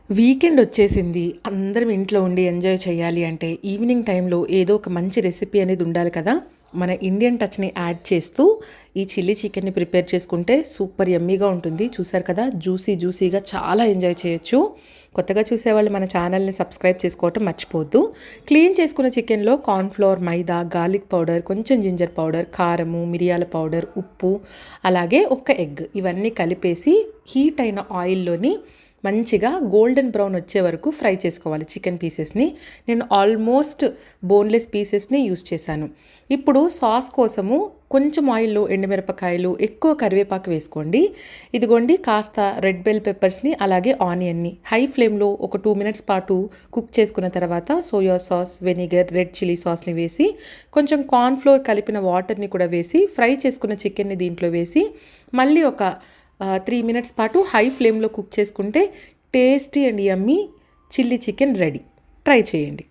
Weekend వచ్చేసింది. అందరం ఇంట్లో ఉండి ఎంజాయ్ చేయాలి అంటే ఈవినింగ్ టైంలో ఏదో ఒక మంచి రెసిపీ అనేది ఉండాలి కదా! మన ఇండియన్ టచ్‌ని యాడ్ చేస్తూ ఈ చిల్లీ చికెన్‌ని ప్రిపేర్ చేసుకుంటే సూపర్ యమ్మీగా ఉంటుంది. చూసారు కదా! జ్యూసీగా చాలా ఎంజాయ్ చేయొచ్చు. కొత్తగా చూసేవాళ్ళు మన ఛానల్‌ని సబ్స్క్రైబ్ చేసుకోవటం మర్చిపోవద్దు. క్లీన్ చేసుకున్న చికెన్‌లో కార్న్ ఫ్లోర్, మైదా, గార్లిక్ పౌడర్, కొంచెం జింజర్ పౌడర్, కారము, మిరియాల పౌడర్, ఉప్పు, అలాగే ఒక్క ఎగ్ ఇవన్నీ కలిపేసి హీట్ అయిన ఆయిల్‌లోని మంచిగా గోల్డెన్ బ్రౌన్ వచ్చే వరకు ఫ్రై చేసుకోవాలి చికెన్ పీసెస్ని. నేను ఆల్మోస్ట్ బోన్లెస్ పీసెస్ని యూస్ చేశాను. ఇప్పుడు సాస్ కోసము కొంచెం ఆయిల్లో ఎండుమిరపకాయలు, ఎక్కువ కరివేపాకు వేసుకోండి. ఇదిగోండి కాస్త రెడ్ బెల్ పెప్పర్స్ని అలాగే ఆనియన్ని హై ఫ్లేమ్లో ఒక 2 మినిట్స్ పాటు కుక్ చేసుకున్న తర్వాత soya sauce, vinegar, red chilli సాస్ని వేసి కొంచెం కార్న్ ఫ్లోర్ కలిపిన వాటర్ని కూడా వేసి ఫ్రై చేసుకున్న చికెన్ని దీంట్లో వేసి మళ్ళీ ఒక 3 మినిట్స్ పాటు హై ఫ్లేమ్లో కుక్ చేసుకుంటే tasty and yummy chilli chicken ready. Try చేయండి.